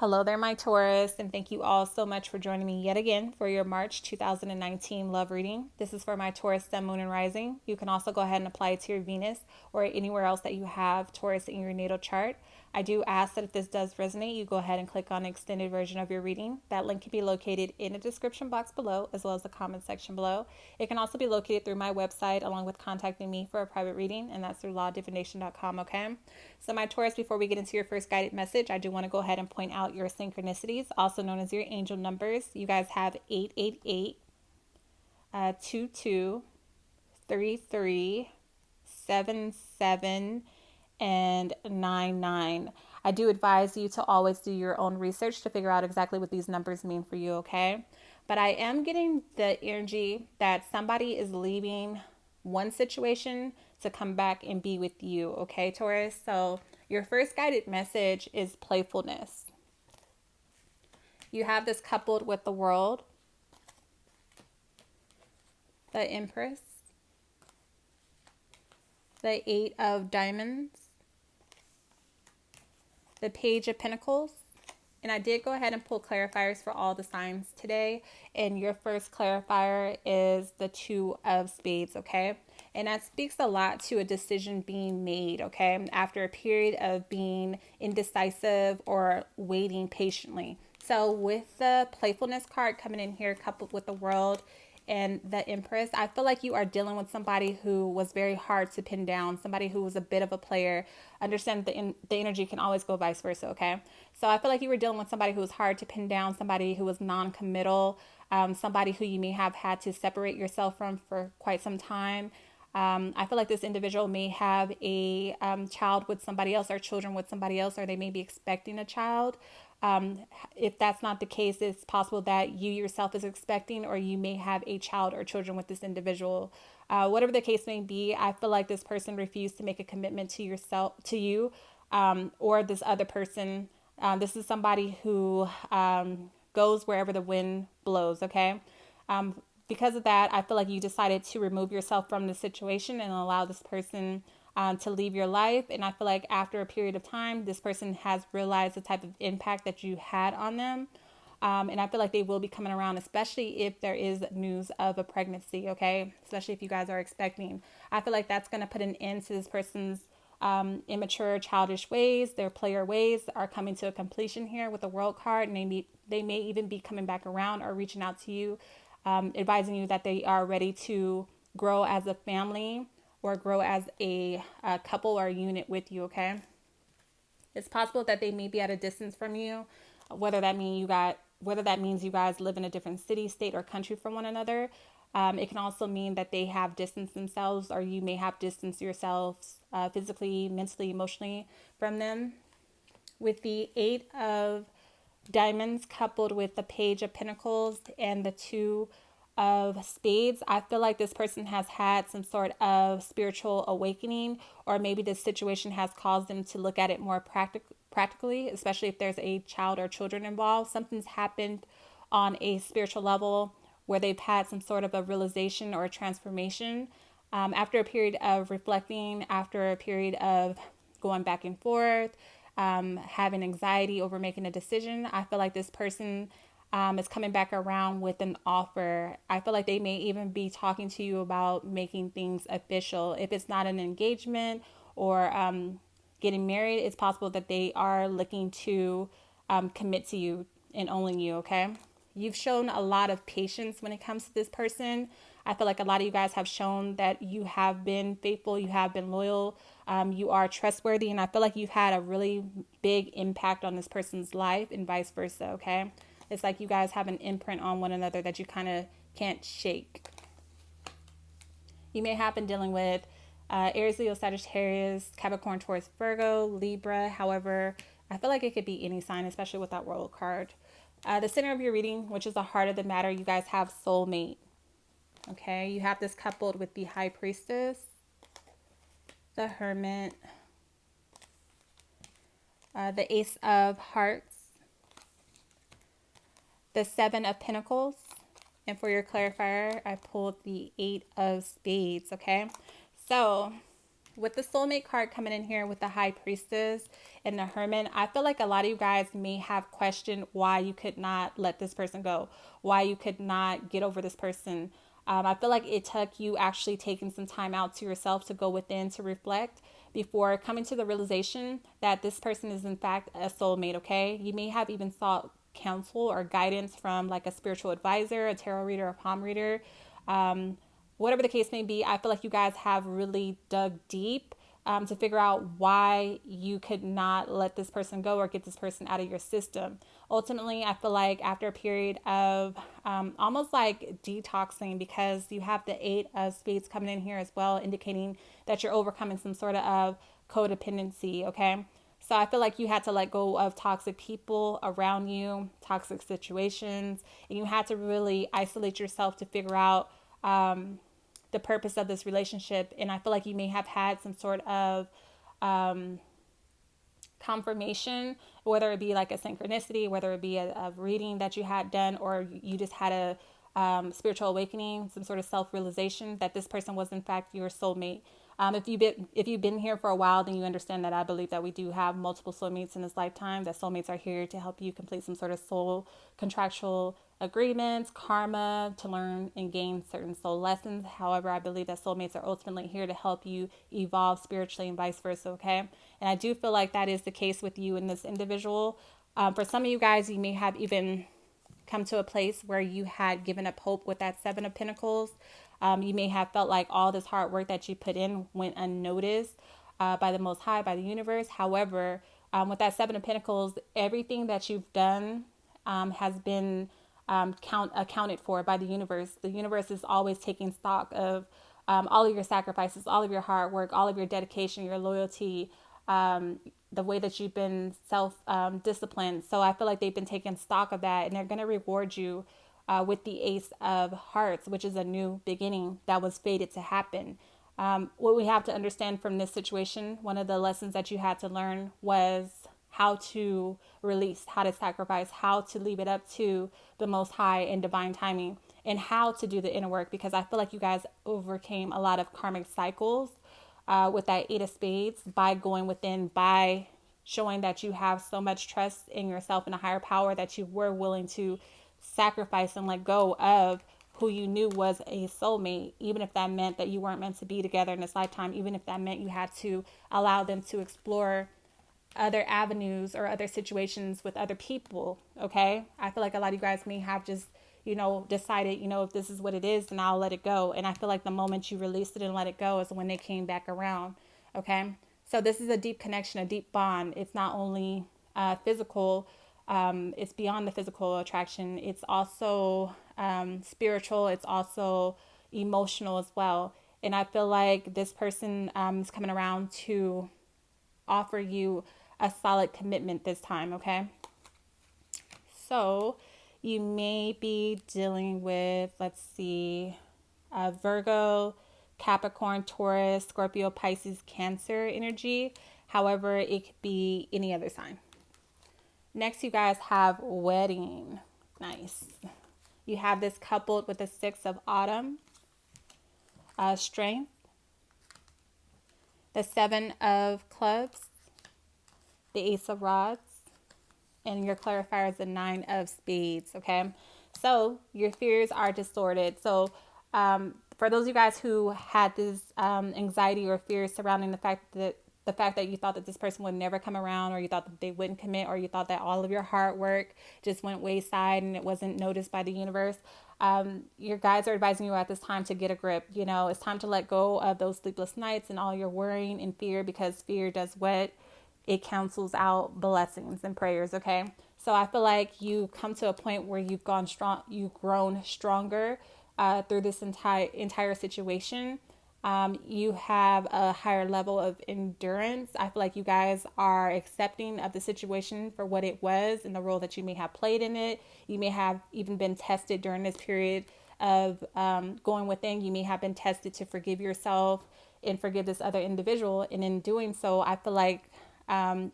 Hello there, my Taurus, and thank you all so much for joining me yet again for your March 2019 love reading. This is for my Taurus Sun, Moon, and Rising. You can also go ahead and apply it to your Venus or anywhere else that you have Taurus in your natal chart. I do ask that if this does resonate, you go ahead and click on the extended version of your reading. That link can be located in the description box below as well as the comment section below. It can also be located through my website along with contacting me for a private reading, and that's through lawdivination.com, okay? So my Taurus, before we get into your first guided message, I do want to go ahead and point out your synchronicities, also known as your angel numbers. You guys have 888, 22, 33, 77, and 99. I do advise you to always do your own research to figure out exactly what these numbers mean for you, okay? But I am getting the energy that somebody is leaving one situation to come back and be with you, okay, Taurus? So your first guided message is playfulness. You have this coupled with the World, the Empress, the Eight of Diamonds, the Page of Pentacles. And I did go ahead and pull clarifiers for all the signs today. And your first clarifier is the Two of Spades, okay? And that speaks a lot to a decision being made, okay? After a period of being indecisive or waiting patiently. So with the playfulness card coming in here, coupled with the World and the Empress, I feel like you are dealing with somebody who was very hard to pin down, somebody who was a bit of a player. Understand the energy can always go vice versa, okay? So I feel like you were dealing with somebody who was hard to pin down, somebody who was non-committal, somebody who you may have had to separate yourself from for quite some time. I feel like this individual may have a child with somebody else or children with somebody else, or they may be expecting a child. If that's not the case, it's possible that you yourself is expecting, or you may have a child or children with this individual. Whatever the case may be, I feel like this person refused to make a commitment to you, or this other person. This is somebody who goes wherever the wind blows, okay? Because of that, I feel like you decided to remove yourself from the situation and allow this person to leave your life. And I feel like after a period of time, this person has realized the type of impact that you had on them. And I feel like they will be coming around, especially if there is news of a pregnancy, okay? Especially if you guys are expecting. I feel like that's going to put an end to this person's immature, childish ways. Their player ways are coming to a completion here with the World card, and they may even be coming back around or reaching out to you, advising you that they are ready to grow as a family or grow as a couple or a unit with you, okay? It's possible that they may be at a distance from you, whether that means you guys live in a different city, state, or country from one another. It can also mean that they have distanced themselves, or you may have distanced yourselves physically, mentally, emotionally from them. With the Eight of Diamonds coupled with the Page of Pentacles and the Two of Spades, I feel like this person has had some sort of spiritual awakening, or maybe this situation has caused them to look at it more practically, especially if there's a child or children involved. Something's happened on a spiritual level where they've had some sort of a realization or a transformation. After a period of reflecting, after a period of going back and forth, having anxiety over making a decision, I feel like this person is coming back around with an offer. I feel like they may even be talking to you about making things official. If it's not an engagement or getting married, it's possible that they are looking to commit to you and owning you, okay? You've shown a lot of patience when it comes to this person. I feel like a lot of you guys have shown that you have been faithful, you have been loyal, you are trustworthy, and I feel like you've had a really big impact on this person's life and vice versa, okay? It's like you guys have an imprint on one another that you kind of can't shake. You may have been dealing with Aries, Leo, Sagittarius, Capricorn, Taurus, Virgo, Libra. However, I feel like it could be any sign, especially with that World card. The center of your reading, which is the heart of the matter, you guys have soulmate. Okay, you have this coupled with the High Priestess, the Hermit, the Ace of Hearts, the Seven of Pentacles, and for your clarifier, I pulled the Eight of Spades, okay? So with the soulmate card coming in here with the high priestess and the hermit, I feel like a lot of you guys may have questioned why you could not let this person go, why you could not get over this person. I feel like it took you actually taking some time out to yourself to go within to reflect before coming to the realization that this person is in fact a soulmate. Okay, you may have even sought counsel or guidance from like a spiritual advisor, a tarot reader, a palm reader, whatever the case may be. I feel like you guys have really dug deep to figure out why you could not let this person go or get this person out of your system. Ultimately, I feel like after a period of almost like detoxing, because you have the 8 of Spades coming in here as well, indicating that you're overcoming some sort of codependency, okay? So I feel like you had to let go of toxic people around you, toxic situations, and you had to really isolate yourself to figure out the purpose of this relationship. And I feel like you may have had some sort of confirmation, whether it be like a synchronicity, whether it be a reading that you had done, or you just had a spiritual awakening, some sort of self-realization that this person was in fact your soulmate. If you've been here for a while, then you understand that I believe that we do have multiple soulmates in this lifetime, that soulmates are here to help you complete some sort of soul contractual agreements, karma, to learn and gain certain soul lessons. However, I believe that soulmates are ultimately here to help you evolve spiritually and vice versa, okay? And I do feel like that is the case with you and this individual. For some of you guys, you may have even come to a place where you had given up hope with that 7 of Pentacles. You may have felt like all this hard work that you put in went unnoticed by the Most High, by the universe. However, with that 7 of Pentacles, everything that you've done has been accounted for by the universe. The universe is always taking stock of all of your sacrifices, all of your hard work, all of your dedication, your loyalty, the way that you've been self-disciplined. So I feel like they've been taking stock of that, and they're going to reward you with the Ace of Hearts, which is a new beginning that was fated to happen. What we have to understand from this situation, one of the lessons that you had to learn was how to release, how to sacrifice, how to leave it up to the Most High and divine timing, and how to do the inner work, because I feel like you guys overcame a lot of karmic cycles with that 8 of Spades by going within, by showing that you have so much trust in yourself and a higher power that you were willing to sacrifice and let go of who you knew was a soulmate, even if that meant that you weren't meant to be together in this lifetime, even if that meant you had to allow them to explore other avenues or other situations with other people. Okay, I feel like a lot of you guys may have just decided, if this is what it is, then I'll let it go. And I feel like the moment you released it and let it go is when they came back around. Okay, so this is a deep connection, a deep bond. It's not only physical, it's beyond the physical attraction. It's also spiritual. It's also emotional as well. And I feel like this person is coming around to offer you a solid commitment this time, okay? So you may be dealing with, let's see, Virgo, Capricorn, Taurus, Scorpio, Pisces, Cancer energy. However, it could be any other sign. Next, you guys have wedding. Nice. You have this coupled with the 6 of Autumn, strength, the 7 of Clubs, the Ace of Rods, and your clarifier is the 9 of Spades, okay? So your fears are distorted. So for those of you guys who had this anxiety or fear surrounding the fact that you thought that this person would never come around, or you thought that they wouldn't commit, or you thought that all of your hard work just went wayside and it wasn't noticed by the universe, your guides are advising you at this time to get a grip. It's time to let go of those sleepless nights and all your worrying and fear, because fear does what? It cancels out blessings and prayers, okay? So I feel like you come to a point where you've grown stronger through this entire situation. You have a higher level of endurance. I feel like you guys are accepting of the situation for what it was and the role that you may have played in it. You may have even been tested during this period of going within. You may have been tested to forgive yourself and forgive this other individual. And in doing so, I feel like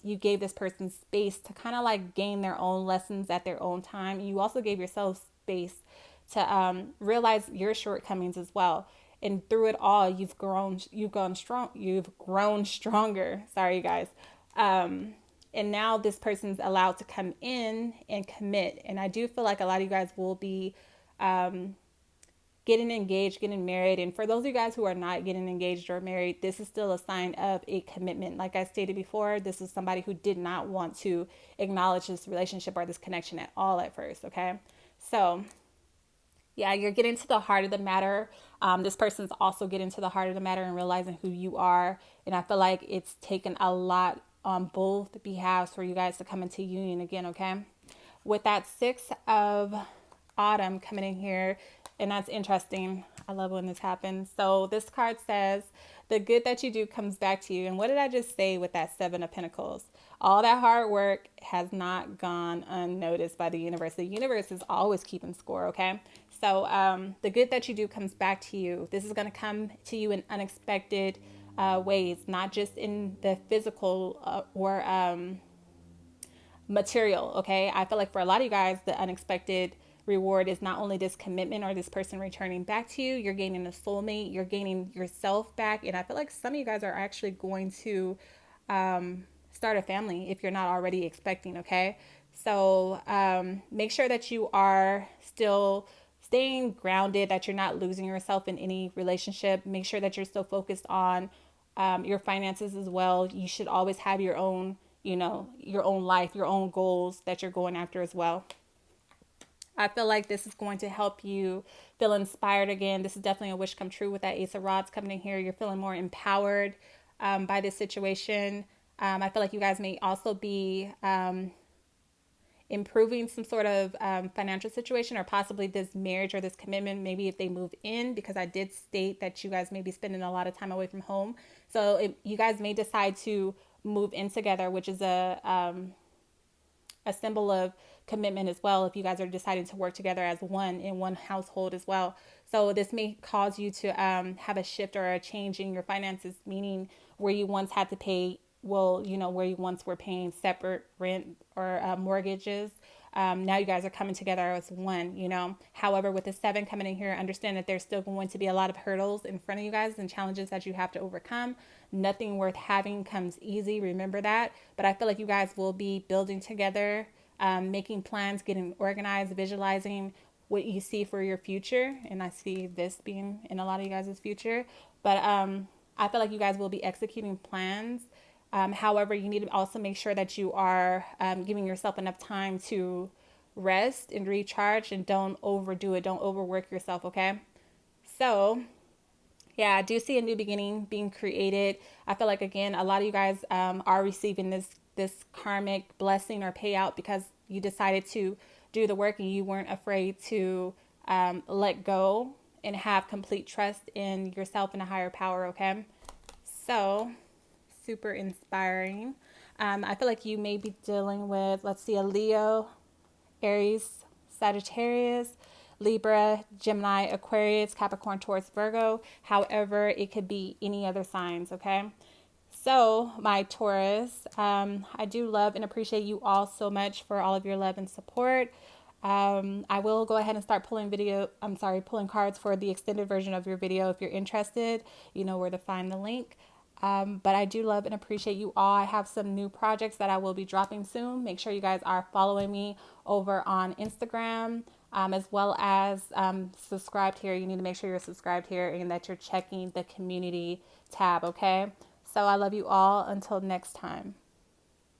you gave this person space to kind of like gain their own lessons at their own time. You also gave yourself space to realize your shortcomings as well. And through it all, you've grown stronger. Sorry, you guys. And now this person's allowed to come in and commit. And I do feel like a lot of you guys will be getting engaged, getting married. And for those of you guys who are not getting engaged or married, this is still a sign of a commitment. Like I stated before, this is somebody who did not want to acknowledge this relationship or this connection at all at first. Okay. So yeah, you're getting to the heart of the matter. This person's also getting to the heart of the matter and realizing who you are. And I feel like it's taken a lot on both behalves for you guys to come into union again, okay? With that Six of Autumn coming in here, and that's interesting. I love when this happens. So this card says, the good that you do comes back to you. And what did I just say with that Seven of Pentacles? All that hard work has not gone unnoticed by the universe. The universe is always keeping score, okay? So the good that you do comes back to you. This is going to come to you in unexpected ways, not just in the physical or material, okay? I feel like for a lot of you guys, the unexpected reward is not only this commitment or this person returning back to you, you're gaining a soulmate, you're gaining yourself back. And I feel like some of you guys are actually going to start a family if you're not already expecting, okay? So make sure that you are still staying grounded, that you're not losing yourself in any relationship. Make sure that you're still focused on your finances as well. You should always have your own, your own life, your own goals that you're going after as well. I feel like this is going to help you feel inspired again. This is definitely a wish come true with that Ace of Rods coming in here. You're feeling more empowered by this situation. I feel like you guys may also be improving some sort of financial situation, or possibly this marriage or this commitment, maybe if they move in, because I did state that you guys may be spending a lot of time away from home. So you guys may decide to move in together, which is a symbol of commitment as well, if you guys are deciding to work together as one in one household as well. So this may cause you to have a shift or a change in your finances, meaning where you once had to pay, where you once were paying separate rent or mortgages. Now you guys are coming together as one. However, with the Seven coming in here, understand that there's still going to be a lot of hurdles in front of you guys and challenges that you have to overcome. Nothing worth having comes easy. Remember that. But I feel like you guys will be building together, making plans, getting organized, visualizing what you see for your future. And I see this being in a lot of you guys' future. But I feel like you guys will be executing plans. However, you need to also make sure that you are giving yourself enough time to rest and recharge, and don't overdo it. Don't overwork yourself, okay? So, yeah, I do see a new beginning being created. I feel like, again, a lot of you guys are receiving this karmic blessing or payout because you decided to do the work and you weren't afraid to let go and have complete trust in yourself and a higher power, okay? So super inspiring. I feel like you may be dealing with, let's see, a Leo, Aries, Sagittarius, Libra, Gemini, Aquarius, Capricorn, Taurus, Virgo. However, it could be any other signs, okay? So, my Taurus, I do love and appreciate you all so much for all of your love and support. I will go ahead and start pulling cards for the extended version of your video. If you're interested, you know where to find the link. But I do love and appreciate you all. I have some new projects that I will be dropping soon. Make sure you guys are following me over on Instagram, as well as subscribed here. You need to make sure you're subscribed here and that you're checking the community tab, okay? So I love you all. Until next time.